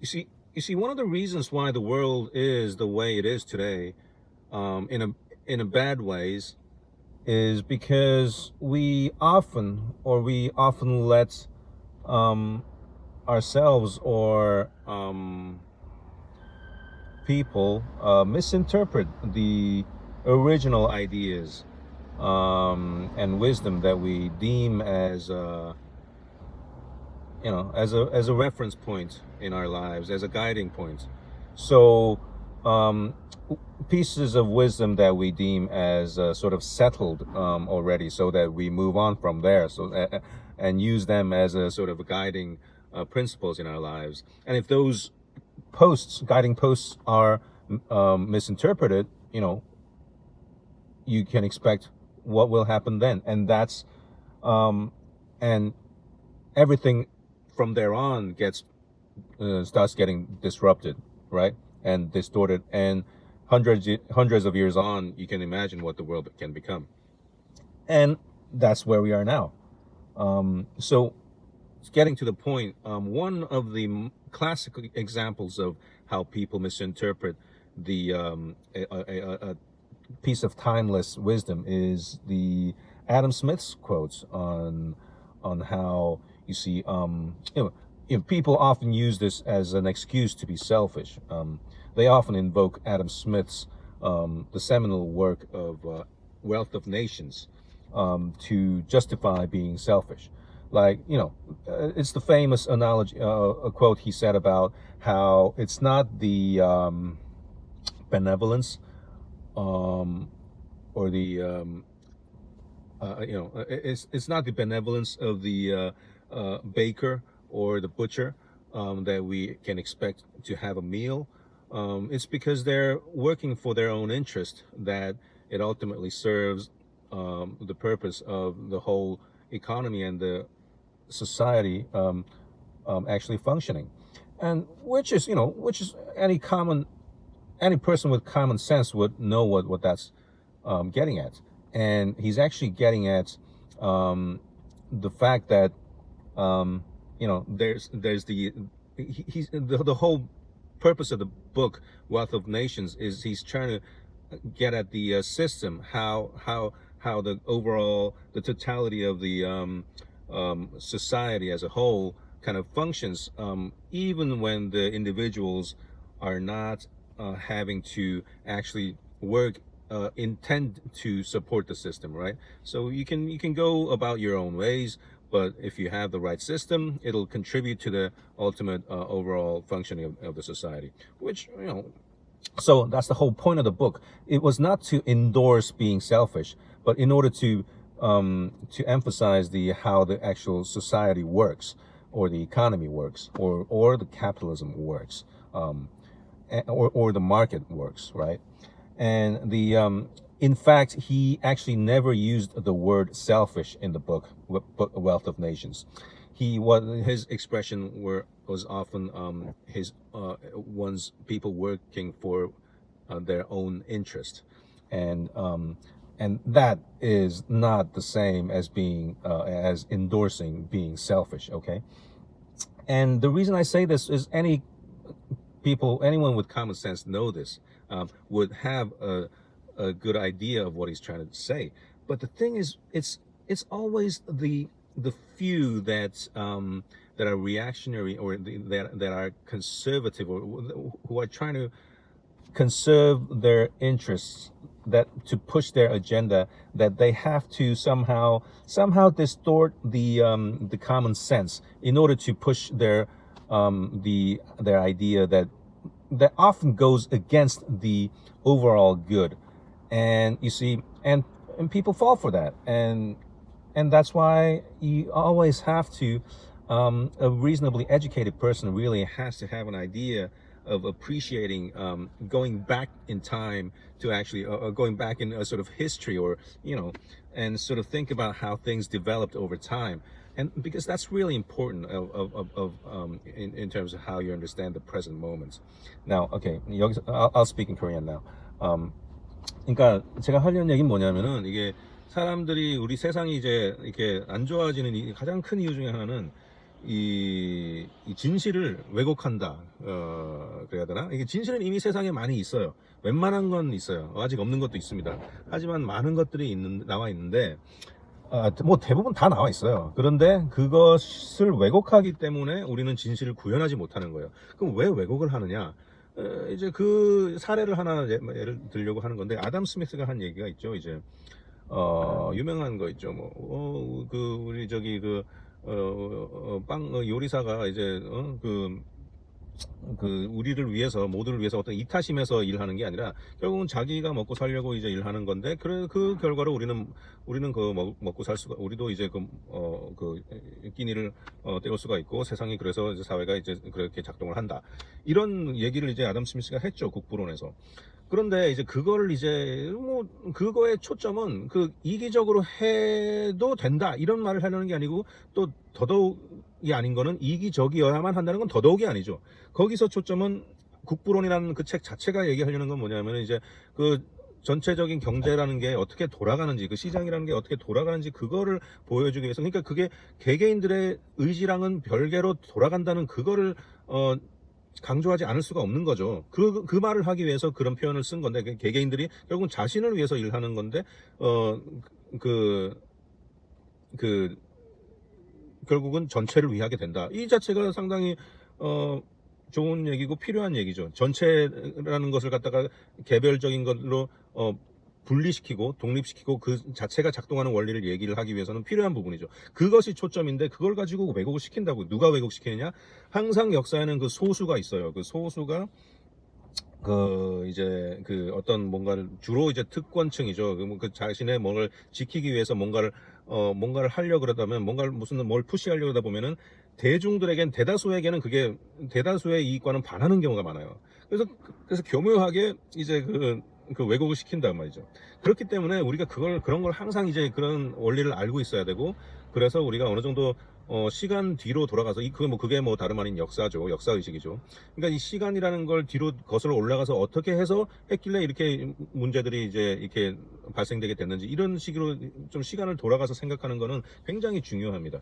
You see, one of the reasons why the world is the way it is today, in a bad ways, is because we often let um, ourselves or people misinterpret the original ideas and wisdom that we deem as as a reference point in our lives, as a guiding point. So um, pieces of wisdom that we deem as sort of settled already, so that we move on from there. And use them as a sort of guiding principles in our lives. And if those guiding posts, are misinterpreted, you can expect what will happen then, and um, and everything from there on gets starts getting disrupted, right, and distorted, and hundreds of years on, you can imagine what the world can become, and that's where we are now. So, getting to the point, one of the classic examples of how people misinterpret the a piece of timeless wisdom is the Adam Smith's quotes on how, you see, people often use this as an excuse to be selfish. They often invoke Adam Smith's the seminal work of Wealth of Nations to justify being selfish. Like, it's the famous analogy, a quote he said about how it's not the benevolence or the it's not the benevolence of the baker or the butcher that we can expect to have a meal. It's because they're working for their own interest that it ultimately serves the purpose of the whole economy and the society actually functioning, and which is any person with common sense would know what that's getting at. And he's actually getting at the fact that there's the whole purpose of the book Wealth of Nations is he's trying to get at the system, how the totality of the society as a whole kind of functions, even when the individuals are not having to actually work intend to support the system, right? So you can go about your own ways, but if you have the right system, it'll contribute to the ultimate overall functioning of the society. So that's the whole point of the book. It was not to endorse being selfish, but in order to emphasize the how the actual society works, or the economy works, or the capitalism works, or the market works, right? And in fact, he actually never used the word selfish in the book Wealth of Nations. His expression was often his one's people working for their own interest, and that is not the same as being as endorsing being selfish. Okay, and the reason I say this is anyone with common sense know this, would have a good idea of what he's trying to say. But the thing is, it's always the few that are reactionary, or that are conservative, or who are trying to conserve their interests, that to push their agenda, that they have to somehow distort the common sense in order to push their idea that often goes against the overall good. And you see, and people fall for that, and that's why you always have to a reasonably educated person really has to have an idea of appreciating, going back in time to actually going back in a sort of history, or and sort of think about how things developed over time. And because that's really important in terms of how you understand the present moments. Now, okay, 여기서 I'll speak in Korean now. 그러니까 제가 하려는 얘기는 뭐냐면은, 이게 사람들이, 우리 세상이 이제 이렇게 안 좋아지는 가장 큰 이유 중에 하나는 이 진실을 왜곡한다. 그래야 되나? 이게 진실은 이미 세상에 많이 있어요. 웬만한 건 있어요. 아직 없는 것도 있습니다. 하지만 많은 것들이 나와 있는데, 뭐 대부분 다 나와 있어요. 그런데 그것을 왜곡하기 때문에 우리는 진실을 구현하지 못하는 거예요. 그럼 왜 왜곡을 하느냐? 이제 그 사례를 하나 예를 들려고 하는 건데, 아담 스미스가 한 얘기가 있죠. 이제 유명한 거 있죠. 뭐 우리 저기 빵 요리사가 이제 우리를 위해서, 모두를 위해서 어떤 이타심에서 일하는 게 아니라 결국은 자기가 먹고 살려고 이제 일하는 건데, 그 결과로 우리는 먹고 살 수가, 우리도 이제 끼니를 때울 수가 있고, 세상이, 그래서 이제 사회가 이제 그렇게 작동을 한다. 이런 얘기를 이제 아담 스미스가 했죠, 국부론에서. 그런데 이제 그거를 이제 그거의 초점은 이기적으로 해도 된다 이런 말을 하려는 게 아니고, 또 더더욱이 아닌 거는 이기적이어야만 한다는 건 더더욱이 아니죠. 거기서 초점은 국부론이라는 그 책 자체가 얘기하려는 건 뭐냐면, 이제 전체적인 경제라는 게 어떻게 돌아가는지, 시장이라는 게 어떻게 돌아가는지 그거를 보여주기 위해서, 그러니까 그게 개개인들의 의지랑은 별개로 돌아간다는 그거를 강조하지 않을 수가 없는 거죠. 그 말을 하기 위해서 그런 표현을 쓴 건데, 개개인들이 결국은 자신을 위해서 일하는 건데, 결국은 전체를 위하게 된다. 이 자체가 상당히 좋은 얘기고 필요한 얘기죠. 전체라는 것을 갖다가 개별적인 것으로 분리시키고 독립시키고 그 자체가 작동하는 원리를 얘기를 하기 위해서는 필요한 부분이죠. 그것이 초점인데, 그걸 가지고 왜곡을 시킨다고. 누가 왜곡시키느냐? 항상 역사에는 그 소수가 있어요. 그 소수가 이제 어떤 뭔가를, 주로 이제 특권층이죠. 자신의 뭔가를 지키기 위해서 뭔가를 하려고 그러다면, 뭘 푸시하려고 그러다 보면은 대중들에겐, 대다수에게는 그게 대다수의 이익과는 반하는 경우가 많아요. 그래서 교묘하게 이제 왜곡을 시킨단 말이죠. 그렇기 때문에 우리가 그런 걸 항상 이제 그런 원리를 알고 있어야 되고, 그래서 우리가 어느 정도 시간 뒤로 돌아가서 그게 다름 아닌 역사죠. 역사의식이죠. 그러니까 이 시간이라는 걸 뒤로 거슬러 올라가서 어떻게 해서 했길래 이렇게 문제들이 이제 이렇게 발생되게 됐는지, 이런 식으로 좀 시간을 돌아가서 생각하는 거는 굉장히 중요합니다.